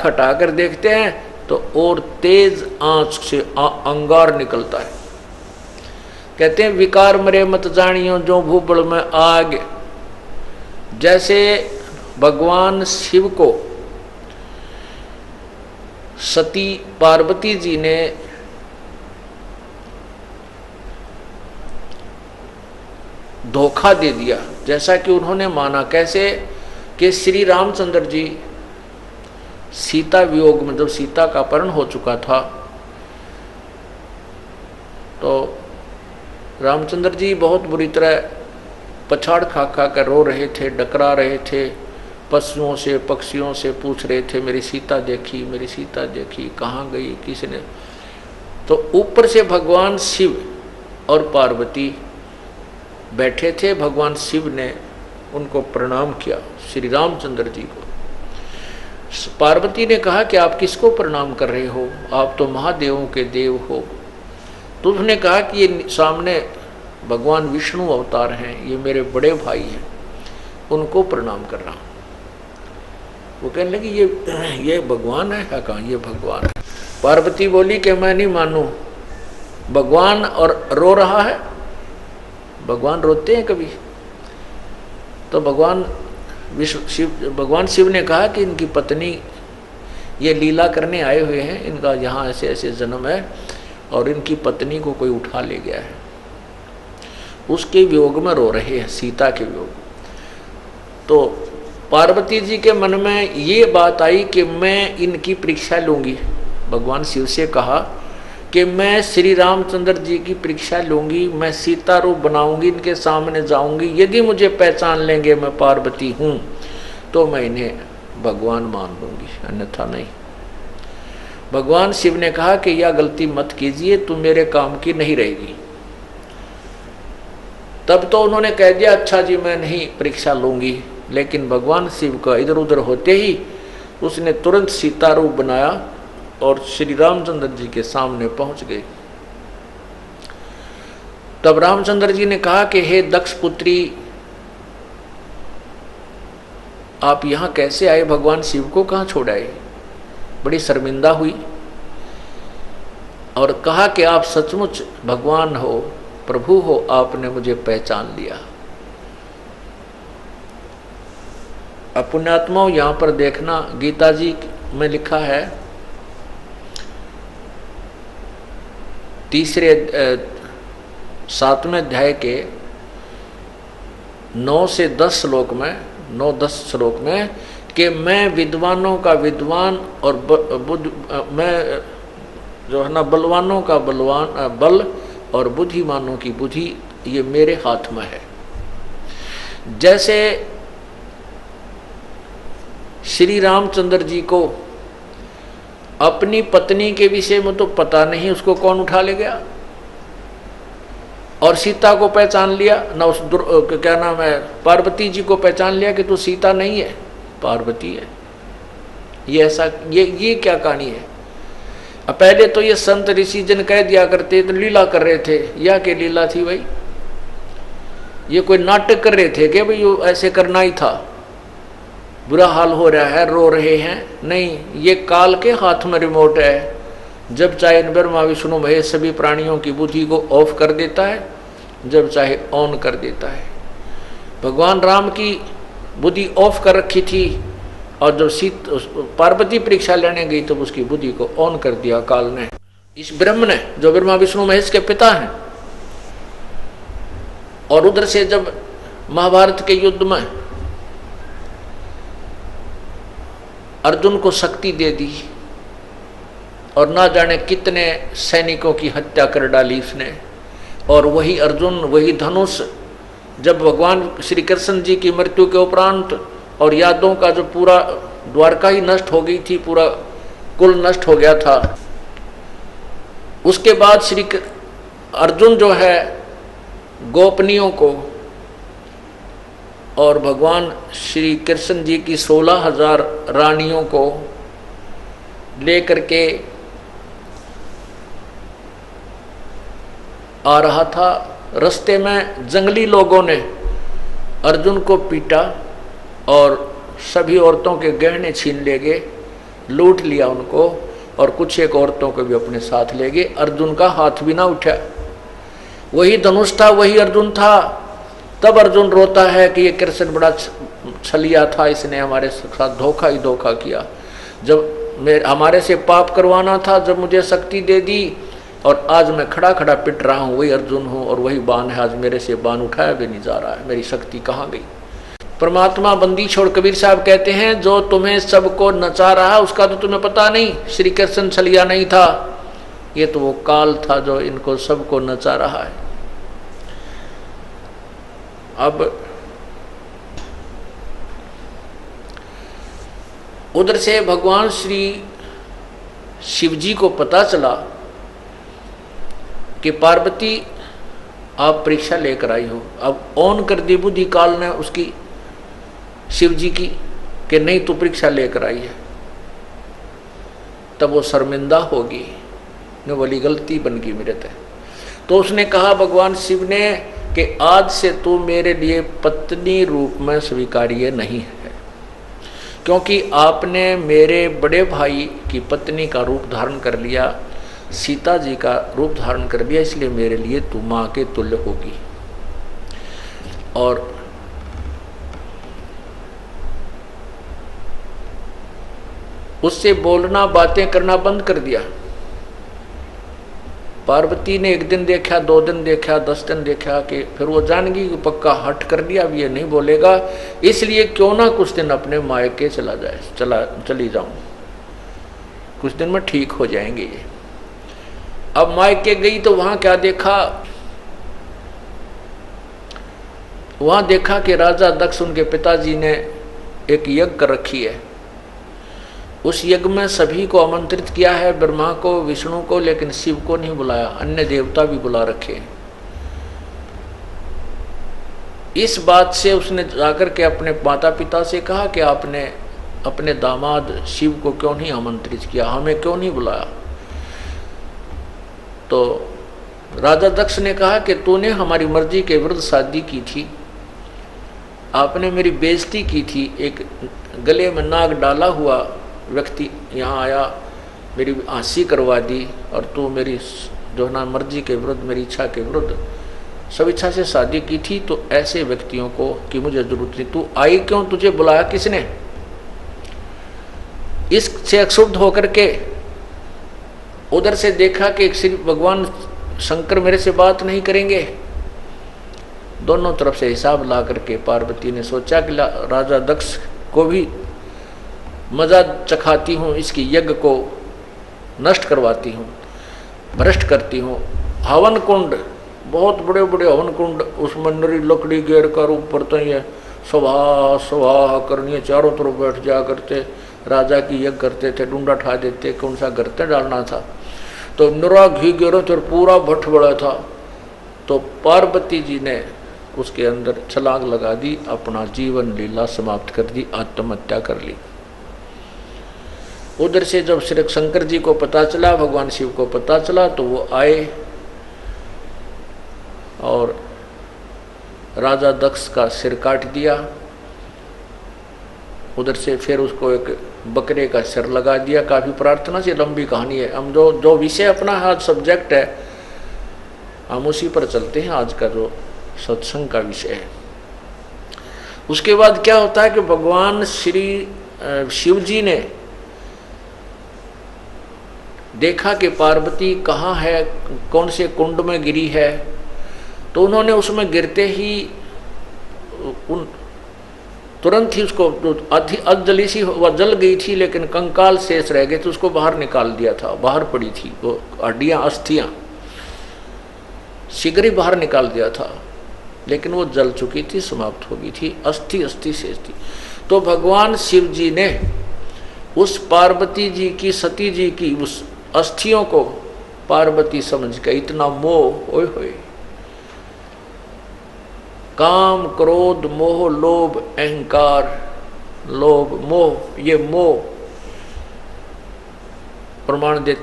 हटाकर देखते हैं तो और तेज आंच से अंगार निकलता है। कहते हैं विकार मरे मत जानियो जो भूबल में आग। जैसे भगवान शिव को सती पार्वती जी ने धोखा दे दिया, जैसा कि उन्होंने माना। कैसे कि श्री रामचंद्र जी सीता वियोग में जब सीता का अपहरण हो चुका था तो रामचंद्र जी बहुत बुरी तरह पछाड़ खा खा कर रो रहे थे, डकरा रहे थे, पशुओं से पक्षियों से पूछ रहे थे मेरी सीता देखी, मेरी सीता देखी, कहाँ गई, किसने। तो ऊपर से भगवान शिव और पार्वती बैठे थे। भगवान शिव ने उनको प्रणाम किया, श्री रामचंद्र जी को। पार्वती ने कहा कि आप किसको प्रणाम कर रहे हो, आप तो महादेवों के देव हो। तो उसने कहा कि ये सामने भगवान विष्णु अवतार हैं, ये मेरे बड़े भाई हैं, उनको प्रणाम कर रहा हूँ। वो कहने लगी ये भगवान है? कहाँ ये भगवान है। पार्वती बोली कि मैं नहीं मानूं, भगवान और रो रहा है। भगवान रोते हैं कभी? तो भगवान शिव ने कहा कि इनकी पत्नी ये लीला करने आए हुए हैं, इनका यहाँ ऐसे ऐसे जन्म है और इनकी पत्नी को कोई उठा ले गया है, उसके वियोग में रो रहे हैं, सीता के वियोग। तो पार्वती जी के मन में ये बात आई कि मैं इनकी परीक्षा लूँगी। भगवान शिव से कहा कि मैं श्री रामचंद्र जी की परीक्षा लूँगी, मैं सीता रूप बनाऊँगी, इनके सामने जाऊँगी, यदि मुझे पहचान लेंगे मैं पार्वती हूँ तो मैं इन्हें भगवान मान लूँगी, अन्यथा नहीं। भगवान शिव ने कहा कि यह गलती मत कीजिए, तुम मेरे काम की नहीं रहेगी। तब तो उन्होंने कह दिया अच्छा जी मैं नहीं परीक्षा लूँगी, लेकिन भगवान शिव का इधर उधर होते ही उसने तुरंत सीता रूप बनाया और श्री रामचंद्र जी के सामने पहुंच गए। तब रामचंद्र जी ने कहा कि हे दक्ष पुत्री, आप यहाँ कैसे आए, भगवान शिव को कहाँ छोड़ाए? बड़ी शर्मिंदा हुई और कहा कि आप सचमुच भगवान हो, प्रभु हो, आपने मुझे पहचान लिया। अब पुण्यात्माओं यहाँ पर देखना, गीता जी में लिखा है तीसरे 7वें अध्याय के 9 से 10 श्लोक में, 9-10 श्लोक में कि मैं विद्वानों का विद्वान और मैं जो है ना बलवानों का बलवान बल और बुद्धिमानों की बुद्धि ये मेरे हाथ में है। जैसे श्री रामचंद्र जी को अपनी पत्नी के विषय में तो पता नहीं, उसको कौन उठा ले गया, और सीता को पहचान लिया ना, उस क्या नाम है पार्वती जी को पहचान लिया कि तू सीता नहीं है, पार्वती है। ये ऐसा ये क्या कहानी है? अब पहले तो ये संत ऋषि जन कह दिया करते तो लीला कर रहे थे, या कि लीला थी भाई, ये कोई नाटक कर रहे थे कि भाई ऐसे करना ही था, बुरा हाल हो रहा है, रो रहे हैं। नहीं, ये काल के हाथ में रिमोट है, जब चाहे ब्रह्मा विष्णु महेश सभी प्राणियों की बुद्धि को ऑफ कर देता है, जब चाहे ऑन कर देता है। भगवान राम की बुद्धि ऑफ कर रखी थी और जब पार्वती परीक्षा लेने गई तो उसकी बुद्धि को ऑन कर दिया काल ने, इस ब्रह्म ने, जो ब्रह्मा विष्णु महेश के पिता हैं। और उधर से जब महाभारत के युद्ध में अर्जुन को शक्ति दे दी और ना जाने कितने सैनिकों की हत्या कर डाली उसने, और वही अर्जुन, वही धनुष, जब भगवान श्री कृष्ण जी की मृत्यु के उपरांत और यादवों का जो पूरा द्वारका ही नष्ट हो गई थी, पूरा कुल नष्ट हो गया था, उसके बाद श्री अर्जुन जो है गोपनियों को और भगवान श्री कृष्ण जी की 16,000 रानियों को लेकर के आ रहा था। रास्ते में जंगली लोगों ने अर्जुन को पीटा और सभी औरतों के गहने छीन ले गए, लूट लिया उनको, और कुछ एक औरतों को भी अपने साथ ले गए। अर्जुन का हाथ भी ना उठा। वही धनुष था, वही अर्जुन था। तब अर्जुन रोता है कि ये कृष्ण बड़ा छलिया था, इसने हमारे साथ धोखा ही धोखा किया। जब हमारे से पाप करवाना था, जब मुझे शक्ति दे दी, और आज मैं खड़ा खड़ा पिट रहा हूँ, वही अर्जुन हूँ और वही बाण है। आज मेरे से बाण उठाया भी नहीं जा रहा है, मेरी शक्ति कहाँ गई। परमात्मा बंदी छोड़, कबीर साहब कहते हैं, जो तुम्हें सबको नचा रहा उसका तो तुम्हें पता नहीं। श्री कृष्ण छलिया नहीं था, ये तो वो काल था जो इनको सबको नचा रहा है। अब उधर से भगवान श्री शिव जी को पता चला कि पार्वती आप परीक्षा लेकर आई हो। अब ऑन कर दी बुद्धि काल ने उसकी, शिव जी की, कि नहीं तू परीक्षा लेकर आई है। तब वो शर्मिंदा होगी, न बोली गलती बन गई मेरे से। तो उसने कहा भगवान शिव ने कि आज से तू मेरे लिए पत्नी रूप में स्वीकार्य नहीं है, क्योंकि आपने मेरे बड़े भाई की पत्नी का रूप धारण कर लिया, सीता जी का रूप धारण कर लिया, इसलिए मेरे लिए तू माँ के तुल्य होगी। और उससे बोलना बातें करना बंद कर दिया। पार्वती ने एक दिन देखा, 2 दिन देखा, 10 दिन देखा, कि फिर वो जान गई कि पक्का हट कर दिया, अब ये नहीं बोलेगा, इसलिए क्यों ना कुछ दिन अपने मायके चली जाऊं, कुछ दिन में ठीक हो जाएंगे ये। अब मायके गई तो वहां क्या देखा, वहां देखा कि राजा दक्ष उनके पिताजी ने एक यज्ञ कर रखी है। उस यज्ञ में सभी को आमंत्रित किया है, ब्रह्मा को, विष्णु को, लेकिन शिव को नहीं बुलाया। अन्य देवता भी बुला रखे। इस बात से उसने जाकर के अपने माता पिता से कहा कि आपने अपने दामाद शिव को क्यों नहीं आमंत्रित किया, हमें क्यों नहीं बुलाया। तो राजा दक्ष ने कहा कि तूने हमारी मर्जी के विरुद्ध शादी की थी, आपने मेरी बेइज्जती की थी। एक गले में नाग डाला हुआ व्यक्ति यहाँ आया, मेरी हंसी करवा दी, और तू मेरी जो ना मर्जी के विरुद्ध, मेरी इच्छा के विरुद्ध सब इच्छा से शादी की थी। तो ऐसे व्यक्तियों को कि मुझे जरूरत नहीं, तू आई क्यों, तुझे बुलाया किसने। इससे अक्षुब्ध होकर के उधर से देखा कि श्री भगवान शंकर मेरे से बात नहीं करेंगे। दोनों तरफ से हिसाब ला करके पार्वती ने सोचा कि राजा दक्ष को भी मजा चखाती हूँ, इसकी यज्ञ को नष्ट करवाती हूँ, भ्रष्ट करती हूँ। हवन कुंड, बहुत बड़े बड़े हवन कुंड, उसमें नरी लकड़ी घेर कर ऊपर तो ये सभा सभा करनी है, चारों तरफ बैठ जा करते, राजा की यज्ञ करते थे, डूंडा ठा देते, कौन सा गर्ते डालना था। तो नरा घी घेरो तो पूरा भट्ट बड़ा था। तो पार्वती जी ने उसके अंदर छलांग लगा दी, अपना जीवन लीला समाप्त कर दी, आत्महत्या कर ली। उधर से जब श्री शंकर जी को पता चला, भगवान शिव को पता चला, तो वो आए और राजा दक्ष का सिर काट दिया। उधर से फिर उसको एक बकरे का सिर लगा दिया। काफी प्रार्थना से लंबी कहानी है। हम जो विषय अपना आज सब्जेक्ट है, हम उसी पर चलते हैं। आज का जो सत्संग का विषय है, उसके बाद क्या होता है कि भगवान श्री शिव जी ने देखा कि पार्वती कहाँ है, कौन से कुंड में गिरी है। तो उन्होंने उसमें गिरते ही तुरंत ही उसको अधजली सी वह जल गई थी, लेकिन कंकाल शेष रह गए थे, उसको बाहर निकाल दिया था। बाहर पड़ी थी वो हड्डियां, अस्थियां शीघ्र ही बाहर निकाल दिया था, लेकिन वो जल चुकी थी, समाप्त हो गई थी, अस्थि शेष थी। तो भगवान शिव जी ने उस पार्वती जी की, सती जी की उस अस्थियों को पार्वती समझ के, इतना मोह, ओए होए, काम, क्रोध, मोह, लोभ, अहंकार, लोभ, मोह, ये मोह प्रमाण देते